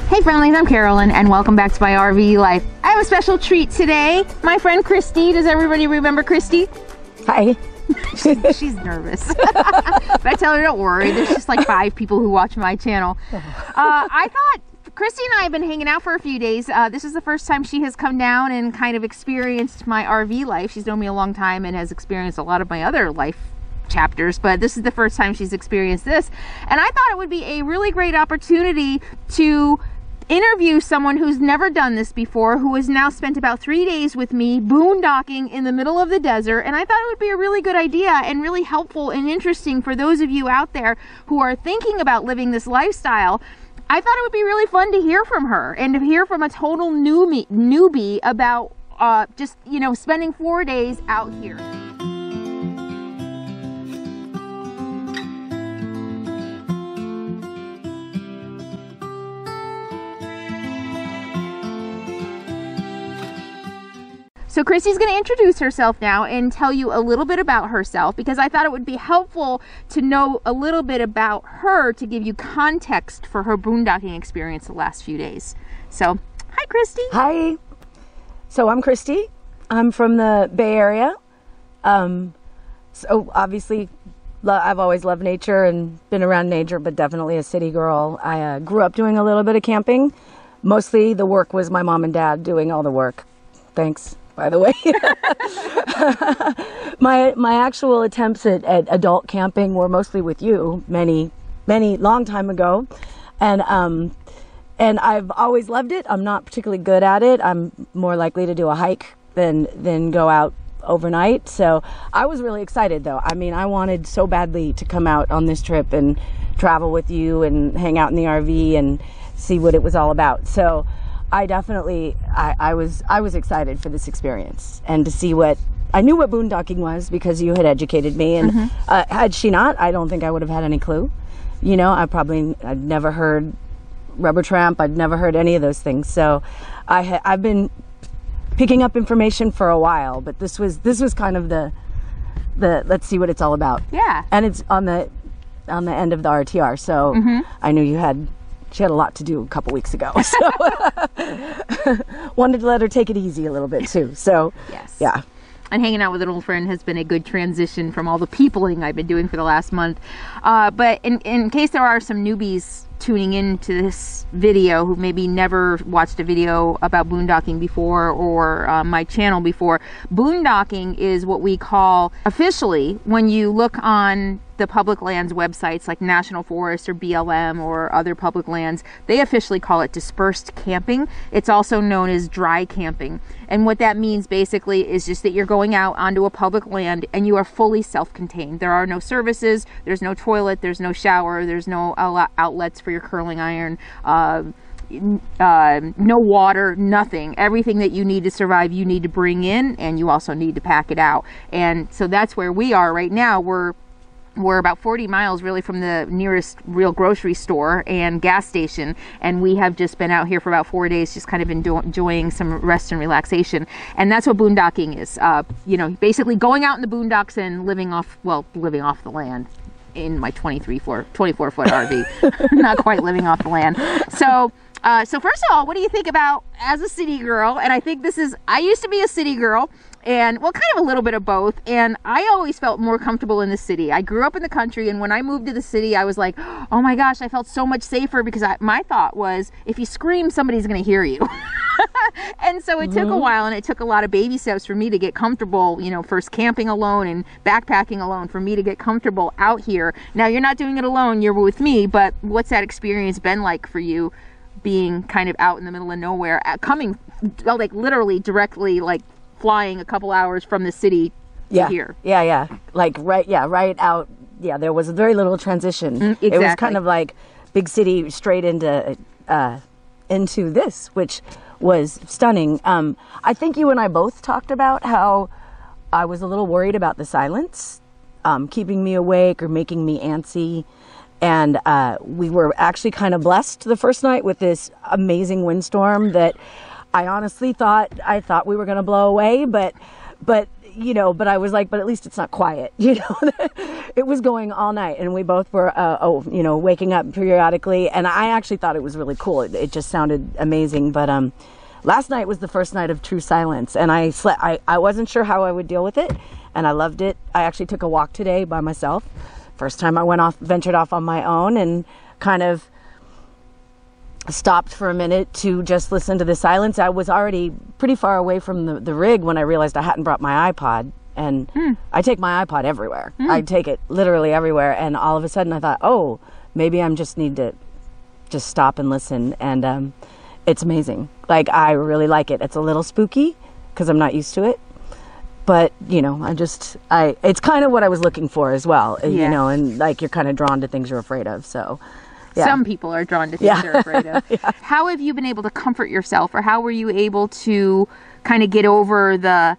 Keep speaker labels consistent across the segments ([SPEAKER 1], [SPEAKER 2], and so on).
[SPEAKER 1] Hey friendlies, I'm Carolyn and welcome back to my RV life. I have a special treat today. My friend Christy. Does everybody remember Christy?
[SPEAKER 2] Hi.
[SPEAKER 1] She's nervous. But I tell her don't worry, there's just like 5 people who watch my channel. I thought Christy and I have been hanging out for a few days. This is the first time she has come down and kind of experienced my RV life. She's known me a long time and has experienced a lot of my other life chapters, but this is the first time she's experienced this. And I thought it would be a really great opportunity to interview someone who's never done this before, who has now spent about 3 days with me boondocking in the middle of the desert. And I thought it would be a really good idea and really helpful and interesting for those of you out there who are thinking about living this lifestyle. I thought it would be really fun to hear from her and to hear from a total newbie about just, you know, spending 4 days out here. So Christy's going to introduce herself now and tell you a little bit about herself, because I thought it would be helpful to know a little bit about her to give you context for her boondocking experience the last few days. So, hi Christy.
[SPEAKER 2] Hi. So I'm Christy. I'm from the Bay Area. So obviously I've always loved nature and been around nature, but definitely a city girl. I grew up doing a little bit of camping. Mostly the work was my mom and dad doing all the work. Thanks, by the way. my actual attempts at adult camping were mostly with you many long time ago, and I've always loved it. I'm not particularly good at it. I'm more likely to do a hike than go out overnight. So I was really excited though. I mean, I wanted so badly to come out on this trip and travel with you and hang out in the RV and see what it was all about. So I definitely, I was excited for this experience and to see what, I knew what boondocking was because you had educated me, and had she not, I don't think I would have had any clue. You know, I'd never heard rubber tramp, I'd never heard any of those things. So I've been picking up information for a while, but this was kind of the let's see what it's all about.
[SPEAKER 1] Yeah.
[SPEAKER 2] And it's on the end of the RTR, so I knew she had a lot to do a couple weeks ago, so wanted to let her take it easy a little bit too. So
[SPEAKER 1] yes,
[SPEAKER 2] yeah.
[SPEAKER 1] And hanging out with an old friend has been a good transition from all the peopling I've been doing for the last month. But in case there are some newbies tuning into this video who maybe never watched a video about boondocking before, or my channel before, boondocking is what we call officially, when you look on the public lands websites like National Forest or BLM or other public lands, they officially call it dispersed camping. It's also known as dry camping. And what that means basically is just that you're going out onto a public land and you are fully self-contained. There are no services, there's no toilet, there's no shower, there's no outlets for your curling iron, no water, nothing. Everything that you need to survive, you need to bring in, and you also need to pack it out. And so that's where we are right now. We're about 40 miles really from the nearest real grocery store and gas station, and we have just been out here for about 4 days, just kind of enjoying some rest and relaxation. And that's what boondocking is. You know, basically going out in the boondocks and living off the land in my 24-foot RV. Not quite living off the land. So first of all, what do you think about as a city girl? And I think I used to be a city girl, and well, kind of a little bit of both, and I always felt more comfortable in the city. I grew up in the country, and when I moved to the city, I was like, oh my gosh, I felt so much safer, because my thought was, if you scream, somebody's gonna hear you. And so it took a while, and it took a lot of baby steps for me to get comfortable, you know, first camping alone and backpacking alone, for me to get comfortable out here. Now, you're not doing it alone, you're with me, but what's that experience been like for you, being kind of out in the middle of nowhere, coming like literally directly, like flying a couple hours from the city to here?
[SPEAKER 2] Yeah. Like right out. Yeah, there was very little transition. Exactly. It was kind of like big city straight into this, which was stunning. I think you and I both talked about how I was a little worried about the silence, keeping me awake or making me antsy. And we were actually kind of blessed the first night with this amazing windstorm that I honestly thought we were going to blow away, but you know, but I was like, but at least it's not quiet, you know. It was going all night, and we both were, you know, waking up periodically, and I actually thought it was really cool. It just sounded amazing, but last night was the first night of true silence, and I slept. I wasn't sure how I would deal with it, and I loved it. I actually took a walk today by myself. First time I ventured off on my own, and kind of stopped for a minute to just listen to the silence. I was already pretty far away from the rig when I realized I hadn't brought my iPod, and I take my iPod everywhere. I take it literally everywhere, and all of a sudden I thought, oh, maybe I just need to just stop and listen, and it's amazing. Like, I really like it. It's a little spooky because I'm not used to it, but you know, it's kind of what I was looking for as well, you know, and like, you're kind of drawn to things you're afraid of, so. Yeah.
[SPEAKER 1] Some people are drawn to things they're afraid of. How have you been able to comfort yourself, or how were you able to kind of get over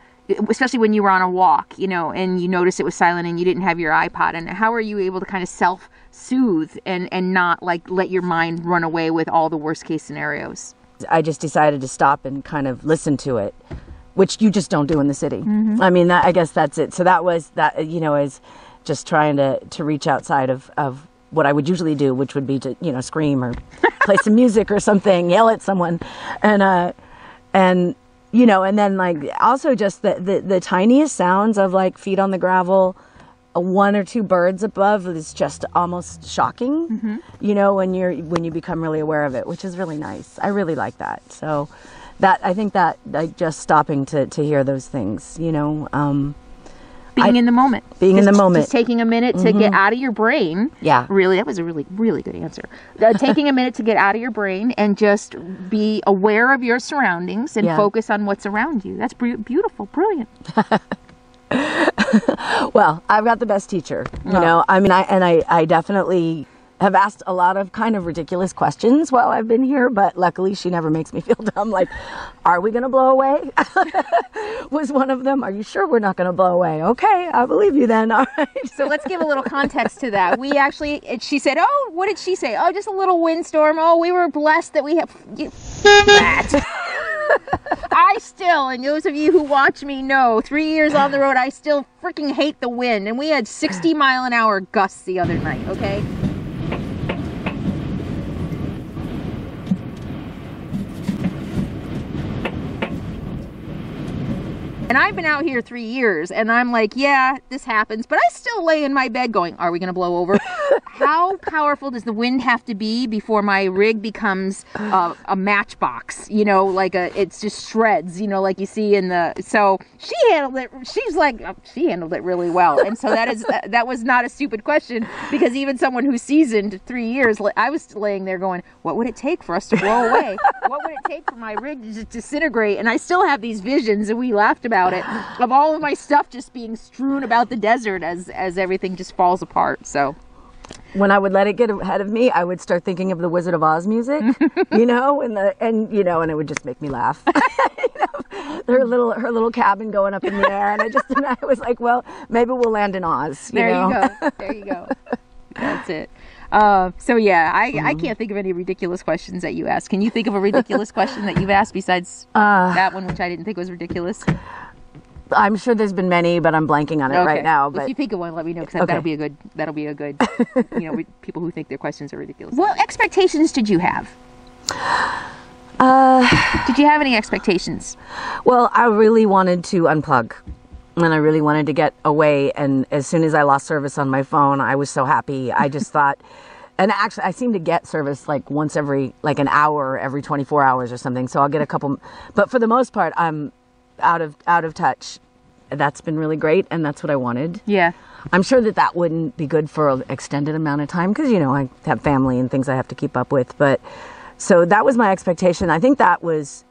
[SPEAKER 1] especially when you were on a walk, you know, and you noticed it was silent and you didn't have your iPod, and how are you able to kind of self-soothe and not like let your mind run away with all the worst case scenarios?
[SPEAKER 2] I just decided to stop and kind of listen to it, which you just don't do in the city. I mean, I guess that's it. So that was that, you know, is just trying to reach outside of what I would usually do, which would be to, you know, scream or play some music or something, yell at someone. And, you know, and then like also just the tiniest sounds of like feet on the gravel, one or two birds above is just almost shocking, you know, when you become really aware of it, which is really nice. I really like that. So I think that like just stopping to hear those things, you know,
[SPEAKER 1] being in the moment. Just taking a minute to get out of your brain.
[SPEAKER 2] Yeah.
[SPEAKER 1] Really, that was a really, really good answer. Taking a minute to get out of your brain and just be aware of your surroundings and focus on what's around you. That's beautiful. Brilliant.
[SPEAKER 2] Well, I've got the best teacher, you know. I mean, I definitely have asked a lot of kind of ridiculous questions while I've been here, but luckily she never makes me feel dumb. Like, are we going to blow away? Was one of them. Are you sure we're not going to blow away? Okay, I believe you then. All right.
[SPEAKER 1] So let's give a little context to that. She said, oh, what did she say? Oh, just a little windstorm. Oh, we were blessed that we have that. I still, and those of you who watch me know, 3 years on the road, I still freaking hate the wind. And we had 60-mile-an-hour gusts the other night, okay? And I've been out here 3 years, and I'm like, yeah, this happens, but I still lay in my bed going, are we going to blow over? How powerful does the wind have to be before my rig becomes a matchbox? You know, like it's just shreds, you know, like you see in so she handled it. She's like, she handled it really well. And so that was not a stupid question, because even someone who's seasoned 3 years, I was laying there going, what would it take for us to blow away? What would it take for my rig to just disintegrate? And I still have these visions, and we laughed about it, of all of my stuff just being strewn about the desert as everything just falls apart. So
[SPEAKER 2] when I would let it get ahead of me, I would start thinking of the Wizard of Oz music, you know, and it would just make me laugh. You know, her little cabin going up in the air, and I was like, well, maybe we'll land in Oz.
[SPEAKER 1] There you go. There you go. That's it. So yeah, I can't think of any ridiculous questions that you asked. Can you think of a ridiculous question that you've asked besides that one, which I didn't think was ridiculous?
[SPEAKER 2] I'm sure there's been many, but I'm blanking on it right now. But
[SPEAKER 1] if you think of one, let me know, because that'll be a good, you know, people who think their questions are ridiculous. What expectations did you have? Did you have any expectations?
[SPEAKER 2] Well, I really wanted to unplug, and I really wanted to get away. And as soon as I lost service on my phone, I was so happy. I just thought, and actually I seem to get service like once every, like an hour, every 24 hours or something. So I'll get a couple, but for the most part, I'm out of touch. That's been really great, and that's what I wanted.
[SPEAKER 1] Yeah.
[SPEAKER 2] I'm sure that wouldn't be good for an extended amount of time, because, you know, I have family and things I have to keep up with. But so that was my expectation. I think that was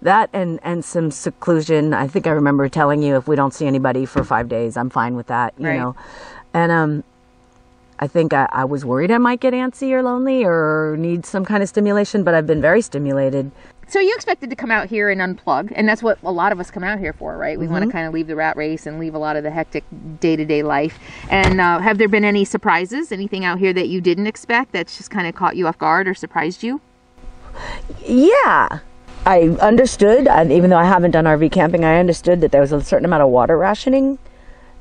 [SPEAKER 2] that, and some seclusion. I think I remember telling you, if we don't see anybody for 5 days, I'm fine with that, you know. And I think I was worried I might get antsy or lonely or need some kind of stimulation, but I've been very stimulated.
[SPEAKER 1] So you expected to come out here and unplug, and that's what a lot of us come out here for, right? We want to kind of leave the rat race and leave a lot of the hectic day-to-day life. And have there been any surprises, anything out here that you didn't expect that's just kind of caught you off guard or surprised you?
[SPEAKER 2] Yeah. I understood, and even though I haven't done RV camping, I understood that there was a certain amount of water rationing,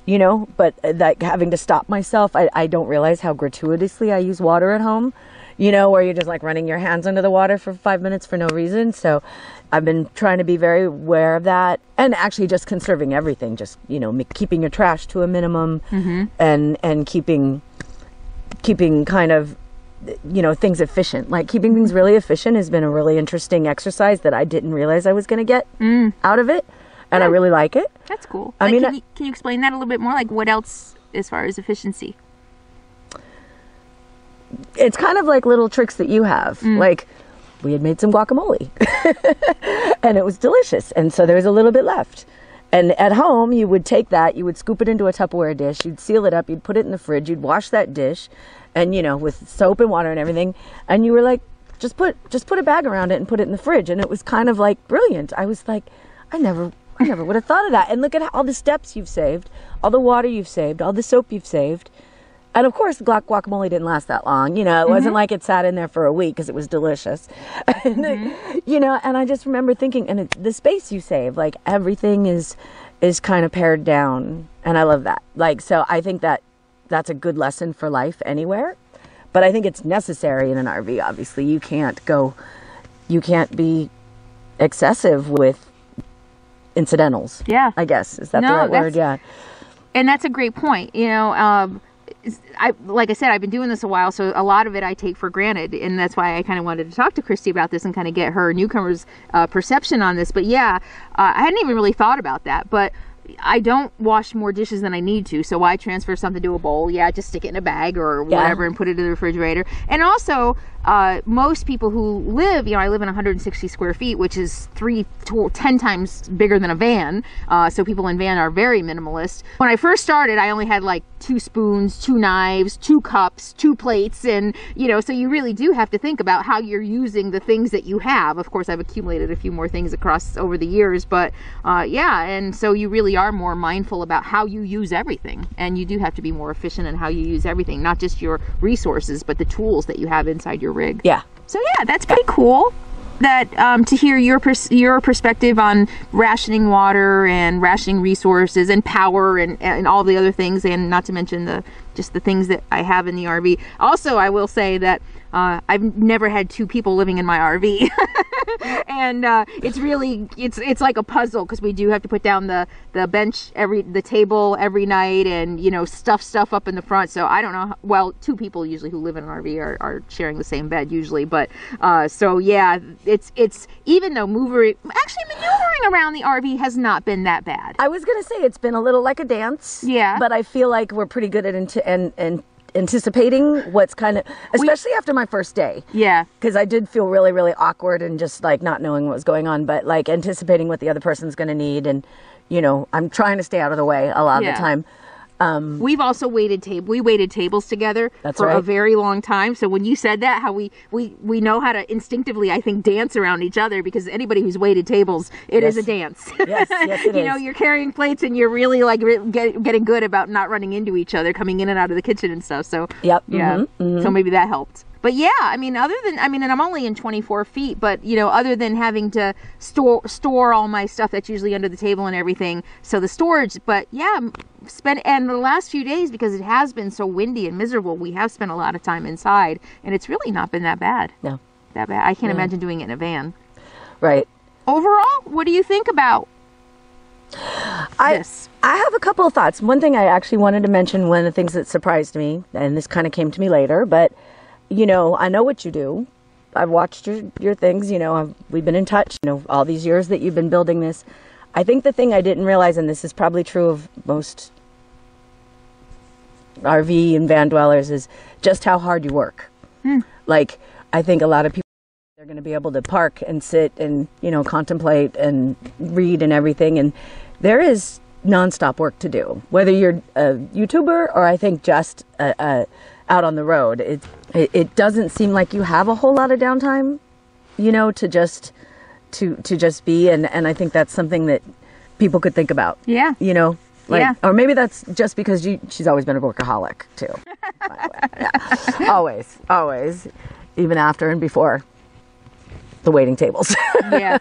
[SPEAKER 2] you know, but like having to stop myself, I don't realize how gratuitously I use water at home, you know, where you're just like running your hands under the water for 5 minutes for no reason. So I've been trying to be very aware of that, and actually just conserving everything, just, you know, keeping your trash to a minimum, and keeping kind of, you know, things efficient. Like keeping things really efficient has been a really interesting exercise that I didn't realize I was going to get out of it, and I really like it.
[SPEAKER 1] That's cool.
[SPEAKER 2] I
[SPEAKER 1] like,
[SPEAKER 2] mean,
[SPEAKER 1] can you explain that a little bit more? Like what else as far as efficiency?
[SPEAKER 2] It's kind of like little tricks that you have. Like we had made some guacamole and it was delicious, and so there was a little bit left. And at home, you would take that, you would scoop it into a Tupperware dish, you'd seal it up, you'd put it in the fridge, you'd wash that dish, and, you know, with soap and water and everything, and you were like, just put a bag around it and put it in the fridge. And it was kind of like brilliant. I was like, I never would have thought of that. And look at all the steps you've saved, all the water you've saved, all the soap you've saved. And of course, guacamole didn't last that long. You know, it wasn't like it sat in there for a week because it was delicious. And, you know, and I just remember thinking, and the space you save, like everything is kind of pared down. And I love that. Like, so I think that's a good lesson for life anywhere. But I think it's necessary in an RV. Obviously, you can't be excessive with incidentals.
[SPEAKER 1] Yeah.
[SPEAKER 2] I guess. Is that the right word? Yeah.
[SPEAKER 1] And that's a great point. You know, like I said, I've been doing this a while, so a lot of it I take for granted, and that's why I kind of wanted to talk to Christy about this and kind of get her newcomer's perception on this. But yeah, I hadn't even really thought about that, but I don't wash more dishes than I need to, so why transfer something to a bowl? Yeah, just stick it in a bag or whatever and put it in the refrigerator. And also, most people who live, you know, I live in 160 square feet, which is 10 times bigger than a van. So people in van are very minimalist. When I first started, I only had like 2 spoons, 2 knives, 2 cups, 2 plates, and, you know, so you really do have to think about how you're using the things that you have. Of course, I've accumulated a few more things over the years, but yeah, and so you really are more mindful about how you use everything, and you do have to be more efficient in how you use everything, not just your resources, but the tools that you have inside your rig.
[SPEAKER 2] Yeah.
[SPEAKER 1] So yeah, that's pretty cool. That to hear your perspective on rationing water and rationing resources and power and all the other things, and not to mention just the things that I have in the RV. Also, I will say that I've never had 2 people living in my RV, and it's like a puzzle, because we do have to put down the bench the table every night, and, you know, stuff up in the front. So I don't know. Well, 2 people usually who live in an RV are sharing the same bed usually, but so yeah, it's even though maneuvering around the RV has not been that bad.
[SPEAKER 2] I was gonna say it's been a little like a dance.
[SPEAKER 1] Yeah,
[SPEAKER 2] but I feel like we're pretty good at anticipating what's kind of, especially after my first day.
[SPEAKER 1] Yeah,
[SPEAKER 2] because I did feel really, really awkward and just like not knowing what was going on, but like anticipating what the other person's going to need, and, you know, I'm trying to stay out of the way a lot of the time.
[SPEAKER 1] We've also waited tables together for a very long time. So when you said that, how we know how to instinctively, I think, dance around each other, because anybody who's waited tables, it is a dance.
[SPEAKER 2] Yes, it is.
[SPEAKER 1] You know, you're carrying plates and you're really like getting good about not running into each other, coming in and out of the kitchen and stuff. So
[SPEAKER 2] yep,
[SPEAKER 1] yeah, so maybe that helped. But yeah, I mean, and I'm only in 24 feet, but, you know, other than having to store all my stuff that's usually under the table and everything, so the storage, but yeah, and the last few days, because it has been so windy and miserable, we have spent a lot of time inside, and it's really not been that bad.
[SPEAKER 2] No.
[SPEAKER 1] That bad. I can't imagine doing it in a van.
[SPEAKER 2] Right.
[SPEAKER 1] Overall, what do you think about this?
[SPEAKER 2] I have a couple of thoughts. One thing I actually wanted to mention, one of the things that surprised me, and this kind of came to me later, but, you know, I know what you do. I've watched your things, you know, we've been in touch, you know, all these years that you've been building this. I think the thing I didn't realize, and this is probably true of most RV and van dwellers, is just how hard you work. Like, I think a lot of people, they're going to be able to park and sit and, you know, contemplate and read and everything, and there is nonstop work to do, whether you're a YouTuber or I think just out on the road. It doesn't seem like you have a whole lot of downtime, you know, to just be, and I think that's something that people could think about. Yeah. You know, like, yeah. Or maybe that's just because she's always been a workaholic too. Yeah. Always, even after and before. the waiting tables.
[SPEAKER 1] Yeah.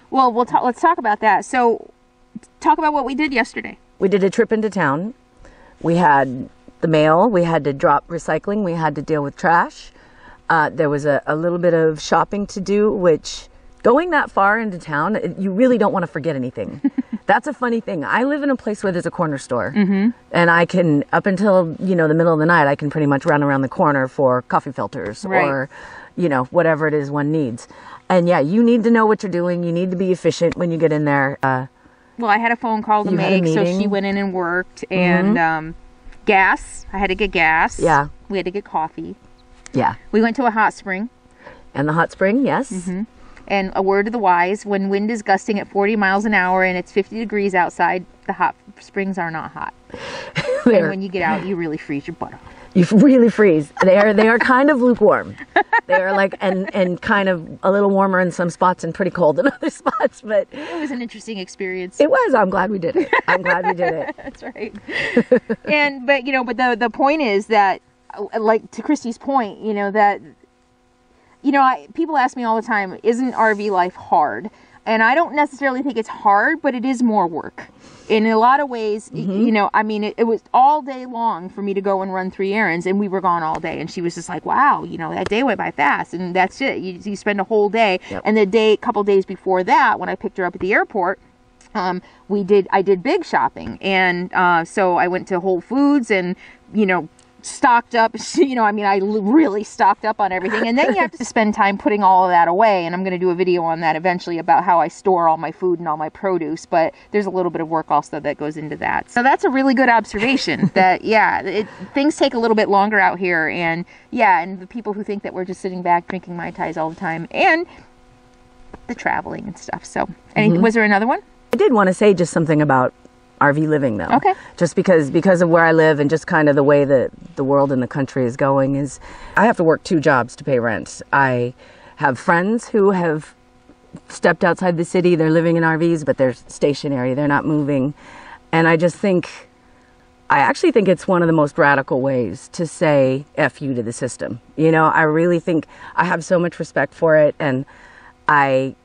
[SPEAKER 1] Well, let's talk about that. So talk about what we did yesterday.
[SPEAKER 2] We did a trip into town. We had the mail. We had to drop recycling. We had to deal with trash. There was a little bit of shopping to do, which going that far into town, you really don't want to forget anything. That's a funny thing. I live in a place where there's a corner store, and I can, up until, you know, the middle of the night, I can pretty much run around the corner for coffee filters or, you know, whatever it is one needs. And yeah, you need to know what you're doing. You need to be efficient when you get in there.
[SPEAKER 1] Well, I had a phone call to make, so she went in and worked. And gas, I had to get gas.
[SPEAKER 2] Yeah.
[SPEAKER 1] We had to get coffee.
[SPEAKER 2] Yeah.
[SPEAKER 1] We went to a hot spring.
[SPEAKER 2] And the hot spring, yes.
[SPEAKER 1] And a word to the wise, when wind is gusting at 40 miles an hour and it's 50 degrees outside, the hot springs are not hot. And when you get out, you really freeze your butt off.
[SPEAKER 2] You really freeze. They are kind of lukewarm. They are like, and kind of a little warmer in some spots and pretty cold in other spots. But
[SPEAKER 1] it was an interesting experience.
[SPEAKER 2] It was. I'm glad we did it. I'm glad we did it.
[SPEAKER 1] That's right. But the point is that, like to Christy's point, people ask me all the time, isn't RV life hard? And I don't necessarily think it's hard, but it is more work. In a lot of ways, it was all day long for me to go and run 3 errands, and we were gone all day. And she was just like, wow, that day went by fast. And that's it. You spend a whole day. Yep. And the couple days before that, when I picked her up at the airport, I did big shopping. And so I went to Whole Foods and, stocked up, I really stocked up on everything. And then you have to spend time putting all of that away. And I'm going to do a video on that eventually about how I store all my food and all my produce. But there's a little bit of work also that goes into that. So that's a really good observation that, things take a little bit longer out here. And and the people who think that we're just sitting back drinking Mai Tais all the time and the traveling and stuff. So was there another one?
[SPEAKER 2] I did want to say just something about RV living though. Okay. Just because of where I live and just kind of the way that the world and the country is going is I have to work 2 jobs to pay rent. I have friends who have stepped outside the city. They're living in RVs, but they're stationary. They're not moving. And I actually think it's one of the most radical ways to say F you to the system. I really think I have so much respect for it. And I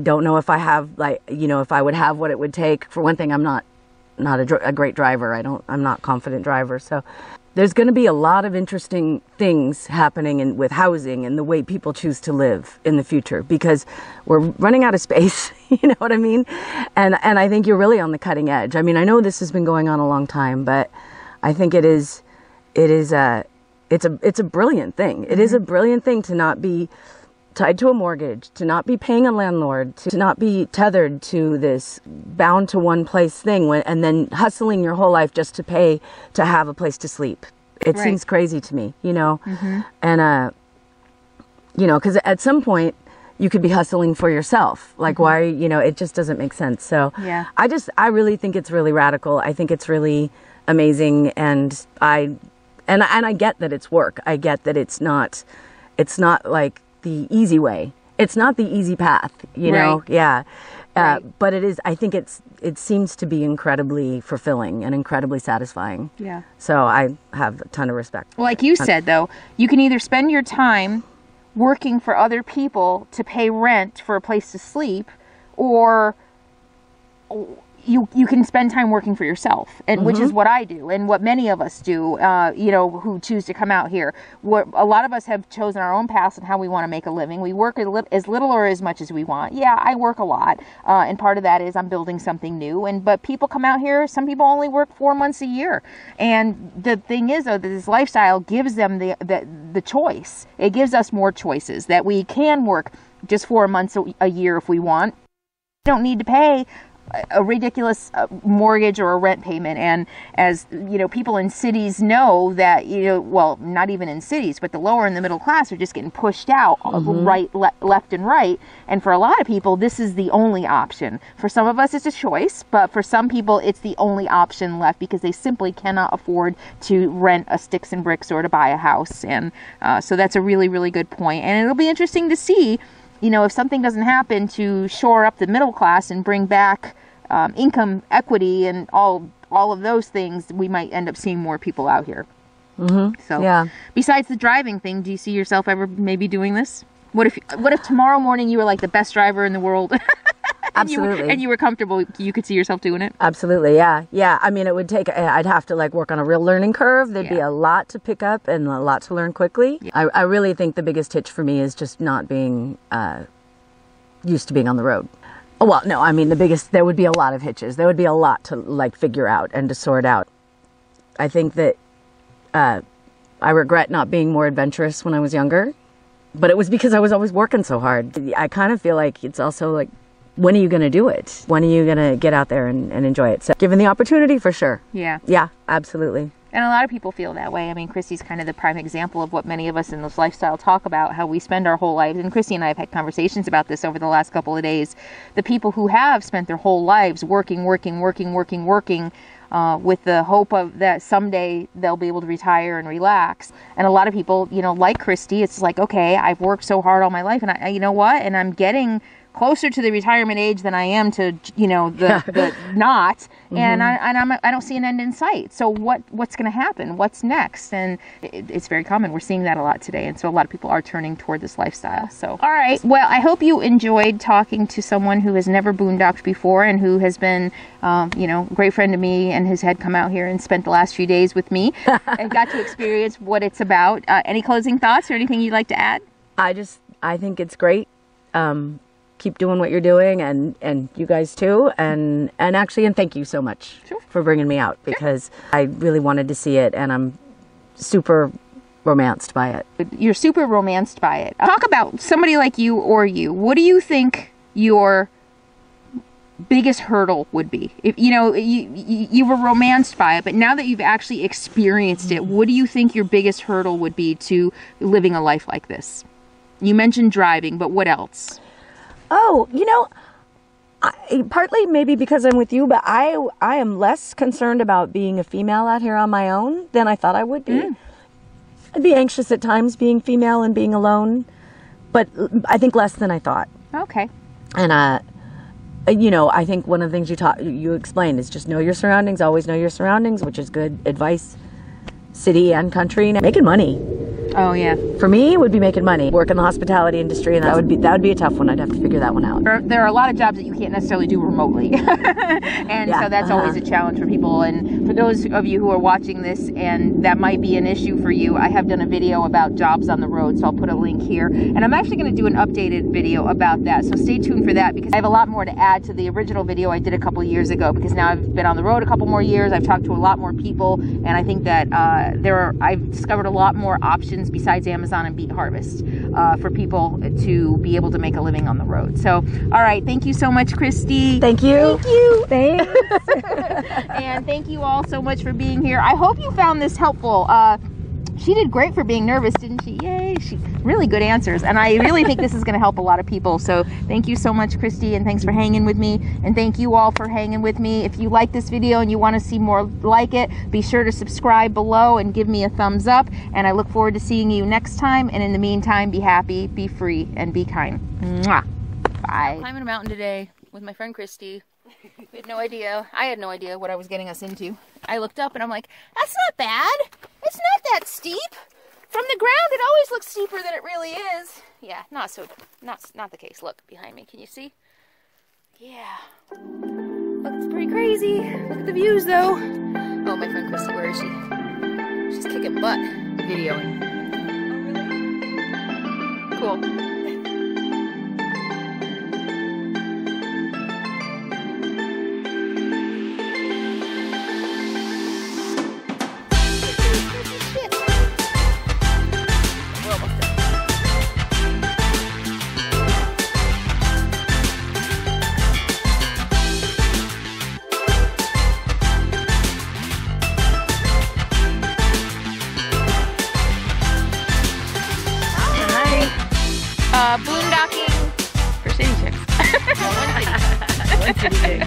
[SPEAKER 2] don't know if I have if I would have what it would take. For one thing, I'm not a great driver. I'm not a confident driver. So there's going to be a lot of interesting things happening with housing and the way people choose to live in the future because we're running out of space. You know what I mean? And I think you're really on the cutting edge. I mean, I know this has been going on a long time, but I think it's a brilliant thing. It is a brilliant thing to not be tied to a mortgage, to not be paying a landlord, to not be tethered to this bound to one place thing and then hustling your whole life just to have a place to sleep. It seems crazy to me, and, because at some point you could be hustling for yourself. Like why, it just doesn't make sense. So I really think it's really radical. I think it's really amazing. And I get that it's work. I get that it's not like the easy way. It's not the easy path, know? Yeah. But it is, I think it seems to be incredibly fulfilling and incredibly satisfying. Yeah. So I have a ton of respect.
[SPEAKER 1] Well, like you said, though, you can either spend your time working for other people to pay rent for a place to sleep, or you can spend time working for yourself, and which is what I do and what many of us do, who choose to come out here. A lot of us have chosen our own paths and how we want to make a living. We work as little or as much as we want. Yeah, I work a lot, and part of that is I'm building something new. But people come out here. Some people only work 4 months a year, and the thing is, though, that this lifestyle gives them the choice. It gives us more choices that we can work just 4 months a year if we want. We don't need to pay a ridiculous mortgage or a rent payment. And as people in cities know that, well, not even in cities, but the lower and the middle class are just getting pushed out left and right. And for a lot of people, this is the only option. For some of us, it's a choice, but for some people, it's the only option left because they simply cannot afford to rent a sticks and bricks or to buy a house. And so that's a really, really good point. And it'll be interesting to see if something doesn't happen to shore up the middle class and bring back income equity and all of those things, we might end up seeing more people out here. So besides the driving thing, do you see yourself ever maybe doing this What if tomorrow morning you were like the best driver in the world?
[SPEAKER 2] Absolutely.
[SPEAKER 1] And you were comfortable, you could see yourself doing it?
[SPEAKER 2] Absolutely, yeah. Yeah, I mean, it would take, I'd have to like work on a real learning curve. There'd be a lot to pick up and a lot to learn quickly. Yeah. I really think the biggest hitch for me is just not being used to being on the road. Well, no, I mean, there would be a lot of hitches. There would be a lot to like figure out and to sort out. I think that I regret not being more adventurous when I was younger, but it was because I was always working so hard. I kind of feel like it's also like, when are you going to do it? When are you going to get out there and enjoy it? So given the opportunity, for sure. Yeah. Yeah, absolutely.
[SPEAKER 1] And a lot of people feel that way. I mean, Christy's kind of the prime example of what many of us in this lifestyle talk about, how we spend our whole lives. And Christy and I have had conversations about this over the last couple of days. The people who have spent their whole lives working, with the hope of that someday they'll be able to retire and relax. And a lot of people, you know, like Christy, it's like, okay, I've worked so hard all my life, and you know what? And I'm getting closer to the retirement age than I am to, you know, the not, and I don't see an end in sight. So what's going to happen? What's next? And it's very common. We're seeing that a lot today, and so a lot of people are turning toward this lifestyle. So, all right. Well, I hope you enjoyed talking to someone who has never boondocked before and who has been, you know, a great friend to me and has had come out here and spent the last few days with me and got to experience what it's about. Any closing thoughts or anything you'd like to add?
[SPEAKER 2] I think it's great. Keep doing what you're doing, and you guys too, and thank you so much for bringing me out, because I really wanted to see it, and I'm super romanced by it.
[SPEAKER 1] You're super romanced by it. Talk about somebody like you or you. What do you think your biggest hurdle would be? If you know you were romanced by it, but now that you've actually experienced it, what do you think your biggest hurdle would be to living a life like this? You mentioned driving, but what else?
[SPEAKER 2] Oh, you know, partly maybe because I'm with you, but I am less concerned about being a female out here on my own than I thought I would be. I'd be anxious at times being female and being alone, but I think less than I thought.
[SPEAKER 1] Okay.
[SPEAKER 2] And you know, I think one of the things you explained is just know your surroundings, always know your surroundings, which is good advice, city and country. Making money.
[SPEAKER 1] Oh yeah.
[SPEAKER 2] For me, it would be making money. Work in the hospitality industry, and that would be a tough one. I'd have to figure that one out.
[SPEAKER 1] There are a lot of jobs that you can't necessarily do remotely, and so that's always a challenge for people. And for those of you who are watching this, and that might be an issue for you, I have done a video about jobs on the road, so I'll put a link here. And I'm actually going to do an updated video about that, so stay tuned for that, because I have a lot more to add to the original video I did a couple years ago, because now I've been on the road a couple more years. I've talked to a lot more people, and I think that I've discovered a lot more options besides Amazon and Beet Harvest for people to be able to make a living on the road. So, all right, thank you so much, Christy.
[SPEAKER 2] Thank you.
[SPEAKER 1] Thank you.
[SPEAKER 2] Thanks.
[SPEAKER 1] And thank you all so much for being here. I hope you found this helpful. She did great for being nervous, didn't she? Yay, really good answers. And I really think this is going to help a lot of people. So thank you so much, Christy, and thanks for hanging with me. And thank you all for hanging with me. If you like this video and you want to see more like it, be sure to subscribe below and give me a thumbs up. And I look forward to seeing you next time. And in the meantime, be happy, be free, and be kind. Mwah. Bye. Climbing a mountain today with my friend Christy. We had no idea. I had no idea what I was getting us into. I looked up and I'm like, that's not bad. It's not that steep. From the ground, it always looks steeper than it really is. Yeah, not the case. Look behind me. Can you see? Yeah. Look, it's pretty crazy. Look at the views, though. Oh, my friend Christy, where is she? She's kicking butt. Videoing. Oh, really? Cool. Boondocking for city chicks. One city chick.